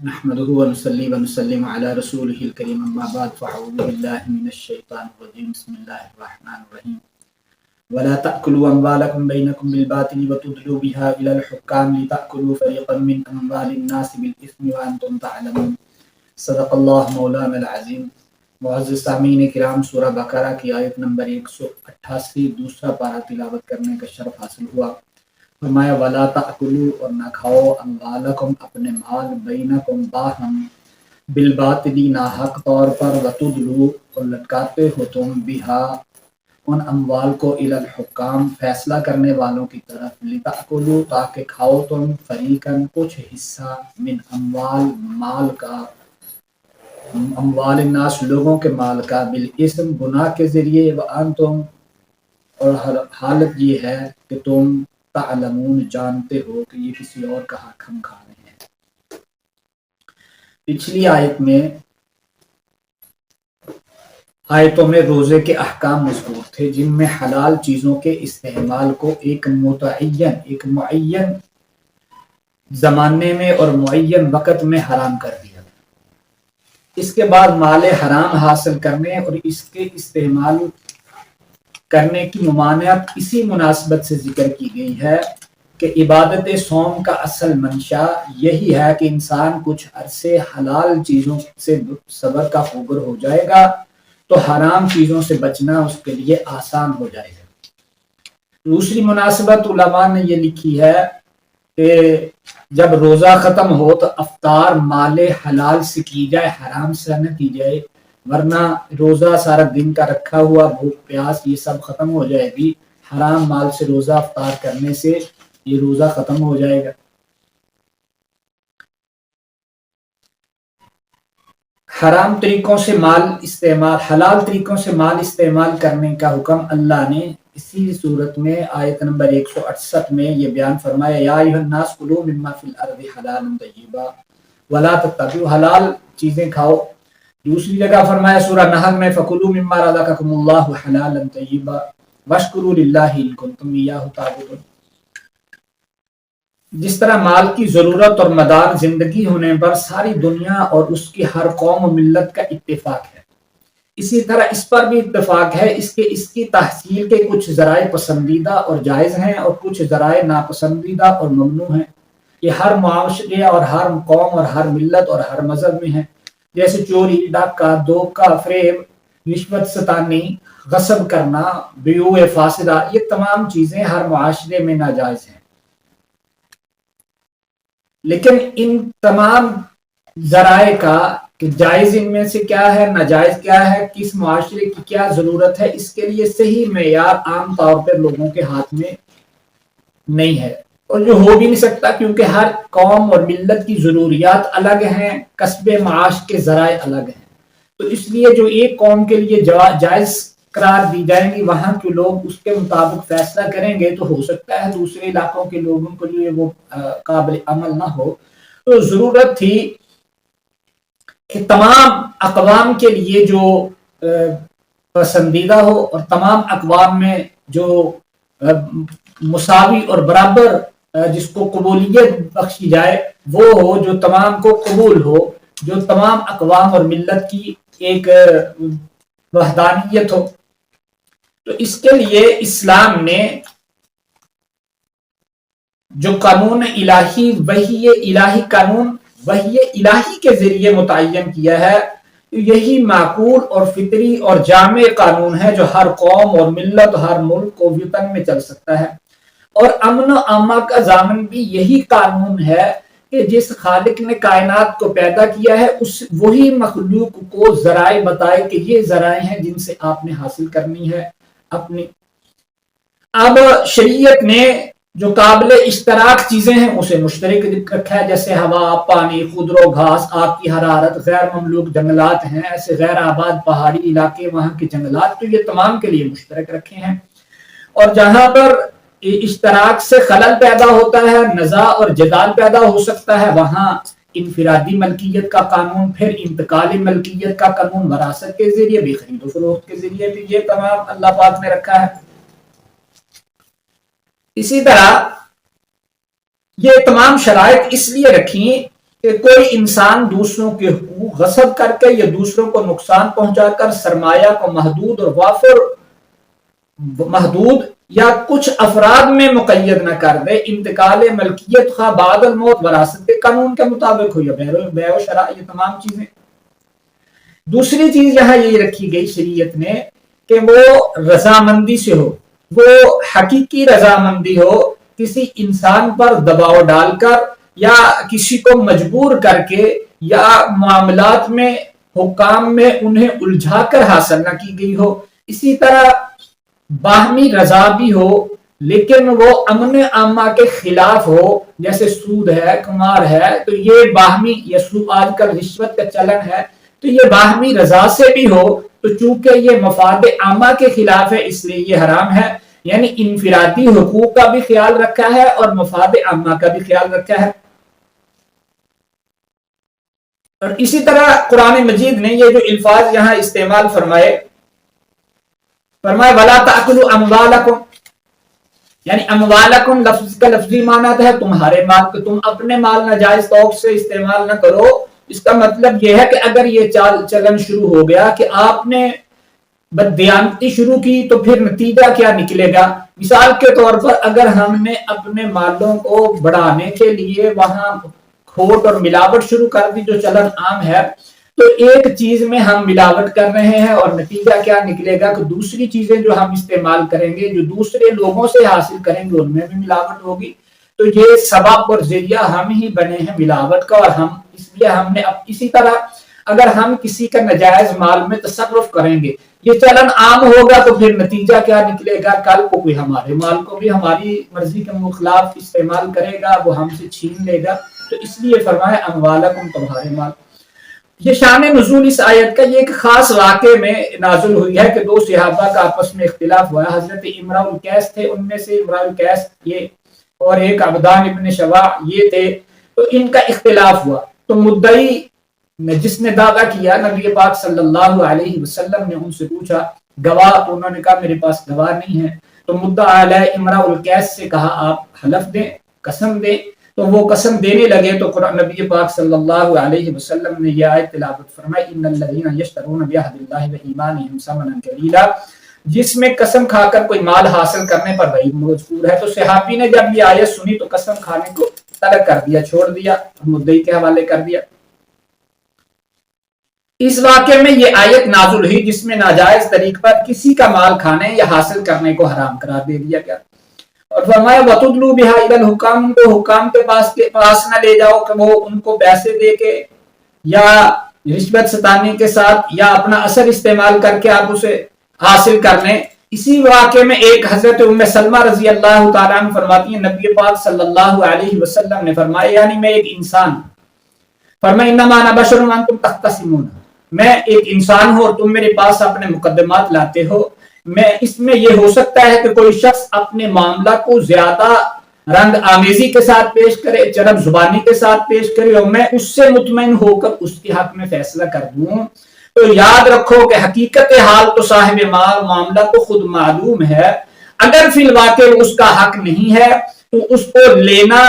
نحمده ونصلي ونسلم على رسوله الكريم اما بعد فاعوذ بالله من الشيطان الرجيم بسم الله الرحمن الرحيم ولا تأكلوا أموالكم بينكم بالباطل وتدلوا بها إلى الحكام لتأكلوا فريقا من أموال الناس بالإثم وأنتم تعلمون صدق اللہ مولانا العظیم۔ معزز سامعین کرام، سورہ بقرہ کی آیت نمبر 188 دوسرا پارہ تلاوت کرنے کا شرف حاصل ہوا۔ فرمایا وَلَا تَأْكُلُوا، اور نہ کھاؤ، أَمْوَالَكُمْ اپنے مال، بینکم باہم، بالباطل ناحق طور پر، وَتُدْلُوا اور لٹکاتے ہو تم بہا ان اموال کو، الی الحکام فیصلہ کرنے والوں کی طرف، لِتَأْكُلُوا تاکہ کھاؤ تم، فریقاً کچھ حصہ، من اموال مال کا، اموال الناس لوگوں کے مال کا، بالاسم گناہ کے ذریعے، وانتم اور حالت یہ ہے کہ تم تعلمون جانتے ہو کہ یہ کسی اور کا حق ہم کھا رہے ہیں۔ پچھلی آیتوں میں روزے کے احکام مذکور تھے، جن میں حلال چیزوں کے استعمال کو ایک معین زمانے میں اور معین وقت میں حرام کر دیا۔ اس کے بعد مال حرام حاصل کرنے اور اس کے استعمال کرنے کی ممانعت اسی مناسبت سے ذکر کی گئی ہے کہ عبادت صوم کا اصل منشا یہی ہے کہ انسان کچھ عرصے حلال چیزوں سے صبر کا خوگر ہو جائے گا تو حرام چیزوں سے بچنا اس کے لیے آسان ہو جائے گا۔ دوسری مناسبت علماء نے یہ لکھی ہے کہ جب روزہ ختم ہو تو افطار مال حلال سے کی جائے، حرام سے نہ کی جائے، ورنہ روزہ سارا دن کا رکھا ہوا، بھوک پیاس یہ سب ختم ہو جائے گی۔ حرام مال سے روزہ افطار کرنے سے یہ روزہ ختم ہو جائے گا۔ حرام طریقوں سے مال استعمال، حلال طریقوں سے مال استعمال کرنے کا حکم اللہ نے اسی صورت میں آیت نمبر 168 میں یہ بیان فرمایا، یا ایھا الناس کلوا مما فی الارض حلالا طیبا ولا تتبعوا، حلال چیزیں کھاؤ۔ دوسری جگہ فرمایا سورہ نحل میں فَكُلُوا مِمَّا رَزَقَكُمُ اللَّهُ حَلَالًا طَيِّبًا وَاشْكُرُوا لِلَّهِ إِن كُنتُمْ إِيَّاهُ تَعْبُدُونَ۔ جس طرح مال کی ضرورت اور مدار زندگی ہونے پر ساری دنیا اور اس کی ہر قوم و ملت کا اتفاق ہے، اسی طرح اس پر بھی اتفاق ہے اس کی تحصیل کے کچھ ذرائع پسندیدہ اور جائز ہیں اور کچھ ذرائع ناپسندیدہ اور ممنوع ہیں۔ یہ ہر معاشرے اور ہر قوم اور ہر ملت اور ہر مذہب میں ہے، جیسے چوری، ڈاکہ، دھوکہ، فریب، رشوت ستانی، غصب کرنا، بیوع فاسدہ، یہ تمام چیزیں ہر معاشرے میں ناجائز ہیں۔ لیکن ان تمام ذرائع کا کہ جائز ان میں سے کیا ہے، ناجائز کیا ہے، کس معاشرے کی کیا ضرورت ہے، اس کے لیے صحیح معیار عام طور پر لوگوں کے ہاتھ میں نہیں ہے، اور جو ہو بھی نہیں سکتا، کیونکہ ہر قوم اور ملت کی ضروریات الگ ہیں، کسب معاش کے ذرائع الگ ہیں۔ تو اس لیے جو ایک قوم کے لیے جائز قرار دی جائیں گی، وہاں کے لوگ اس کے مطابق فیصلہ کریں گے، تو ہو سکتا ہے دوسرے علاقوں کے لوگوں کے لیے وہ قابل عمل نہ ہو۔ تو ضرورت تھی کہ تمام اقوام کے لیے جو پسندیدہ ہو اور تمام اقوام میں جو مساوی اور برابر جس کو قبولیت بخشی جائے وہ ہو، جو تمام کو قبول ہو، جو تمام اقوام اور ملت کی ایک وحدانیت ہو۔ تو اس کے لیے اسلام نے جو قانون الہی، وحی الہی قانون، وحی الہی کے ذریعے متعین کیا ہے، یہی معقول اور فطری اور جامع قانون ہے جو ہر قوم اور ملت، ہر ملک و وطن میں چل سکتا ہے۔ اور امن و اما کا ضامن بھی یہی قانون ہے کہ جس خالق نے کائنات کو پیدا کیا ہے، وہی مخلوق کو ذرائع بتائے کہ یہ ذرائع ہیں جن سے آپ نے حاصل کرنی ہے اپنی۔ اب شریعت نے جو قابل اشتراک چیزیں ہیں اسے مشترک رکھا ہے، جیسے ہوا، پانی، خضر و گھاس، آگ کی حرارت، غیر مملوک جنگلات ہیں، ایسے غیر آباد پہاڑی علاقے، وہاں کے جنگلات، تو یہ تمام کے لیے مشترک رکھے ہیں۔ اور جہاں پر اشتراک سے خلل پیدا ہوتا ہے، نزاع اور جدال پیدا ہو سکتا ہے، وہاں انفرادی ملکیت کا قانون، پھر انتقالی ملکیت کا قانون، وراثت کے ذریعے بھی، خرید و فروخت کے ذریعے بھی، یہ تمام اللہ پاک نے رکھا ہے۔ اسی طرح یہ تمام شرائط اس لیے رکھی کہ کوئی انسان دوسروں کے حقوق غصب کر کے یا دوسروں کو نقصان پہنچا کر سرمایہ کو محدود اور وافر محدود یا کچھ افراد میں مقید نہ کر دے، انتقال ملکیت خواہ بعد الموت وراثت کے قانون کے مطابق ہو یا بیع و شراء، یہ تمام چیزیں۔ دوسری چیز یہاں یہ رکھی گئی شریعت نے کہ وہ رضامندی سے ہو، وہ حقیقی رضامندی ہو، کسی انسان پر دباؤ ڈال کر یا کسی کو مجبور کر کے یا معاملات میں حکام میں انہیں الجھا کر حاصل نہ کی گئی ہو۔ اسی طرح باہمی رضا بھی ہو لیکن وہ امن عامہ کے خلاف ہو، جیسے سود ہے، قمار ہے، تو یہ باہمی، یا آج کل رشوت کا چلن ہے، تو یہ باہمی رضا سے بھی ہو، تو چونکہ یہ مفاد عامہ کے خلاف ہے اس لیے یہ حرام ہے، یعنی انفرادی حقوق کا بھی خیال رکھا ہے اور مفاد عامہ کا بھی خیال رکھا ہے۔ اور اسی طرح قرآن مجید نے یہ جو الفاظ یہاں استعمال فرمائے وَلَا تَأْكُلُوا أَمْوَالَكُمْ، یعنی اموالکم لفظ کا لفظی معنی ہے تمہارے مال کو تم اپنے مال ناجائز طور سے استعمال نہ کرو۔ اس کا مطلب یہ ہے کہ اگر یہ چلن شروع ہو گیا کہ آپ نے بددیانتی شروع کی تو پھر نتیجہ کیا نکلے گا؟ مثال کے طور پر اگر ہم نے اپنے مالوں کو بڑھانے کے لیے وہاں کھوٹ اور ملاوٹ شروع کر دی، جو چلن عام ہے، تو ایک چیز میں ہم ملاوٹ کر رہے ہیں اور نتیجہ کیا نکلے گا کہ دوسری چیزیں جو ہم استعمال کریں گے، جو دوسرے لوگوں سے حاصل کریں گے، ان میں بھی ملاوٹ ہوگی۔ تو یہ سبب اور ذریعہ ہم ہی بنے ہیں ملاوٹ کا، اور ہم اس لیے ہم نے اسی طرح اگر ہم کسی کا ناجائز مال میں تصرف کریں گے، یہ چلن عام ہوگا، تو پھر نتیجہ کیا نکلے گا؟ کل کو کوئی ہمارے مال کو بھی ہماری مرضی کے خلاف استعمال کرے گا، وہ ہم سے چھین لے گا۔ تو اس لیے فرمایا اموالکم، تمہارے مال۔ یہ شان نزول اس آیت کا یہ ایک خاص واقعے میں نازل ہوئی ہے کہ دو صحابہ کا آپس میں اختلاف ہوا۔ حضرت امراء القیس تھے، ان میں سے امراء القیس یہ اور ایک عبدان ابن شواع یہ تھے، تو ان کا اختلاف ہوا۔ تو مدعی جس نے دعویٰ کیا، نبی پاک صلی اللہ علیہ وسلم نے ان سے پوچھا گواہ، تو انہوں نے کہا میرے پاس گواہ نہیں ہے۔ تو مدعا علیہ امراء القیس سے کہا آپ حلف دیں، قسم دیں۔ تو وہ قسم دینے لگے تو قرآن نبی پاک صلی اللہ علیہ وسلم نے یہ آیت تلاوت فرمائی ان الذین یشترون بعہد اللہ وایمانہم ثمنا قلیلا، جس میں قسم کھا کر کوئی مال حاصل کرنے پر وعید مذکور ہے۔ تو صحابی نے جب یہ آیت سنی تو قسم کھانے کو ترک کر دیا، چھوڑ دیا، مدعی کے حوالے کر دیا۔ اس واقعے میں یہ آیت نازل ہوئی جس میں ناجائز طریق پر کسی کا مال کھانے یا حاصل کرنے کو حرام قرار دے دیا گیا، اور فرمایا وَتُدْلُوا بِهَا إِلَى الْحُكَامِ، ان کو حکام کے پاس نہ لے جاؤ کہ وہ ان کو پیسے دے کے یا رشوت ستانی کے ساتھ یا اپنا اثر استعمال کر کے آپ اسے حاصل کر لیں۔ اسی واقعے میں ایک حضرت ام سلمہ رضی اللہ تعالیٰ عنہ فرماتی ہیں نبی پاک صلی اللہ علیہ وسلم نے فرمایا، یعنی میں ایک انسان، فرمایا انما انا بشر وانتم تختصمون، میں ایک انسان ہوں اور تم میرے پاس اپنے مقدمات لاتے ہو۔ میں اس میں یہ ہو سکتا ہے کہ کوئی شخص اپنے معاملہ کو زیادہ رنگ آمیزی کے ساتھ پیش کرے، چرب زبانی کے ساتھ پیش کرے، اور میں اس سے مطمئن ہو کر اس کے حق میں فیصلہ کر دوں۔ تو یاد رکھو کہ حقیقت حال تو صاحب معاملہ کو خود معلوم ہے، اگر فی الواقع اس کا حق نہیں ہے تو اس کو لینا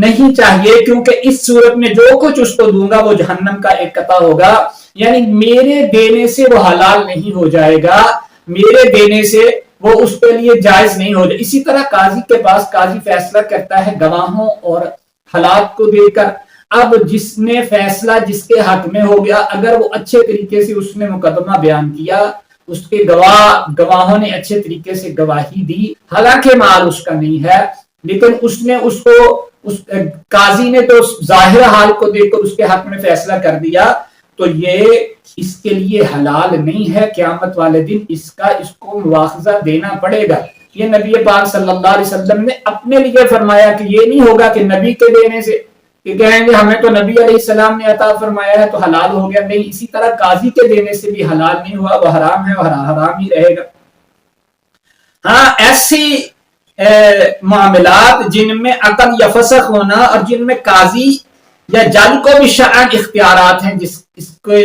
نہیں چاہیے، کیونکہ اس صورت میں جو کچھ اس کو دوں گا وہ جہنم کا ایک قطع ہوگا، یعنی میرے دینے سے وہ حلال نہیں ہو جائے گا، میرے دینے سے وہ اس کے لیے جائز نہیں ہو جائے۔ اسی طرح قاضی کے پاس قاضی فیصلہ کرتا ہے گواہوں اور حالات کو دیکھ کر۔ اب جس نے فیصلہ جس کے حق میں ہو گیا، اگر وہ اچھے طریقے سے اس نے مقدمہ بیان کیا، اس کے گواہوں نے اچھے طریقے سے گواہی دی، حالانکہ مال اس کا نہیں ہے، لیکن اس نے اس کو قاضی نے تو ظاہر حال کو دیکھ کر اس کے حق میں فیصلہ کر دیا، تو یہ اس کے لیے حلال نہیں ہے، قیامت والے دن اس کو مواخذہ دینا پڑے گا۔ یہ نبی پاک صلی اللہ علیہ وسلم نے اپنے لیے فرمایا کہ یہ نہیں ہوگا کہ نبی کے دینے سے کہ کہیں گے ہمیں تو نبی علیہ السلام نے عطا فرمایا ہے تو حلال ہو گیا، نہیں، اسی طرح قاضی کے دینے سے بھی حلال نہیں ہوا، وہ حرام ہے اور حرام ہی رہے گا۔ ہاں، ایسی معاملات جن میں عقد یا فسخ ہونا اور جن میں قاضی یا جج کو بھی شرعاً اختیارات ہیں، جس اس کے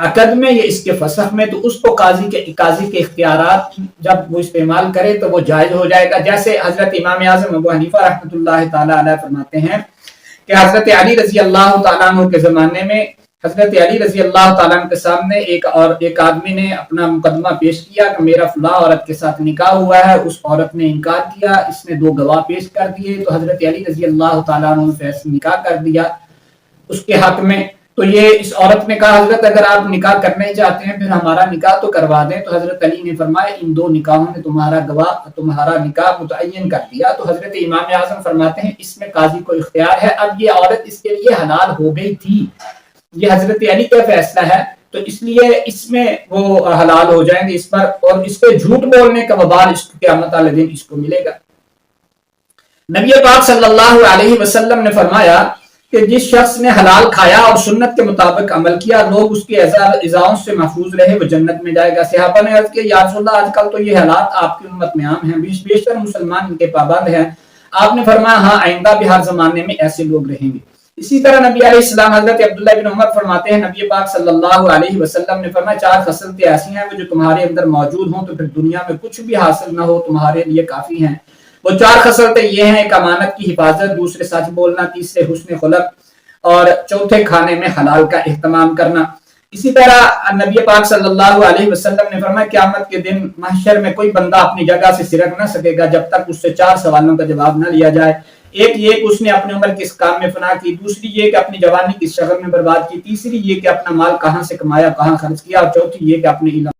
عقد میں یا اس کے فسخ میں، تو اس کو قاضی کے اختیارات جب وہ استعمال کرے تو وہ جائز ہو جائے گا۔ جیسے حضرت امام اعظم ابو حنیفہ رحمۃ اللہ تعالی علیہ فرماتے ہیں کہ حضرت علی رضی اللہ تعالیٰ عنہ کے زمانے میں حضرت علی رضی اللہ تعالیٰ عنہ کے سامنے ایک آدمی نے اپنا مقدمہ پیش کیا کہ میرا فلاں عورت کے ساتھ نکاح ہوا ہے. اس عورت نے انکار کیا, اس نے 2 گواہ پیش کر دیے, تو حضرت علی رضی اللہ تعالیٰ عنہ نے فیصلہ نکاح کر دیا اس کے حق میں. تو یہ اس عورت نے کہا حضرت اگر آپ نکاح کرنے چاہتے ہیں پھر ہمارا نکاح تو کروا دیں. تو حضرت علی نے فرمایا ان 2 نکاحوں نے تمہارا نکاح متعین کر دیا. تو حضرت امام اعظم فرماتے ہیں اس میں قاضی کو اختیار ہے. اب یہ عورت اس کے لیے حلال ہو گئی تھی, یہ حضرت علی کا فیصلہ ہے, تو اس لیے اس میں وہ حلال ہو جائیں گے اس پر, اور اس کے جھوٹ بولنے کا وبال اس قیامت والے دن اس کو ملے گا. نبی پاک صلی اللہ علیہ وسلم نے فرمایا کہ جس شخص نے حلال کھایا اور سنت کے مطابق عمل کیا, لوگ اس کے ایذاؤں سے محفوظ رہے, وہ جنت میں جائے گا. صحابہ نے عرض کیا یا رسول اللہ آج کل تو یہ حالات آپ کی امت میں عام ہیں, بیشتر مسلمان ان کے پابند ہیں. آپ نے فرمایا ہاں آئندہ بھی ہر زمانے میں ایسے لوگ رہیں گے. اسی طرح نبی علیہ السلام حضرت عبداللہ بن عمر فرماتے ہیں نبی پاک صلی اللہ علیہ وسلم نے فرمایا 4 خصلتیں ایسی ہیں وہ جو تمہارے اندر موجود ہوں تو پھر دنیا میں کچھ بھی حاصل نہ ہو تمہارے لیے کافی ہیں. وہ 4 خصلتیں یہ ہیں, ایک امانت کی حفاظت, دوسرے سچ بولنا, تیسرے حسن خلق, اور چوتھے کھانے میں حلال کا اہتمام کرنا. اسی طرح نبی پاک صلی اللہ علیہ وسلم نے فرمایا قیامت کے دن محشر میں کوئی بندہ اپنی جگہ سے سرک نہ سکے گا جب تک اس سے 4 سوالوں کا جواب نہ لیا جائے. ایک یہ کہ اس نے اپنی عمر کس کام میں فنا کی, دوسری یہ کہ اپنی جوانی کس شغل میں برباد کی, تیسری یہ کہ اپنا مال کہاں سے کمایا, کہاں خرچ کیا, اور چوتھی یہ کہ اپنے علم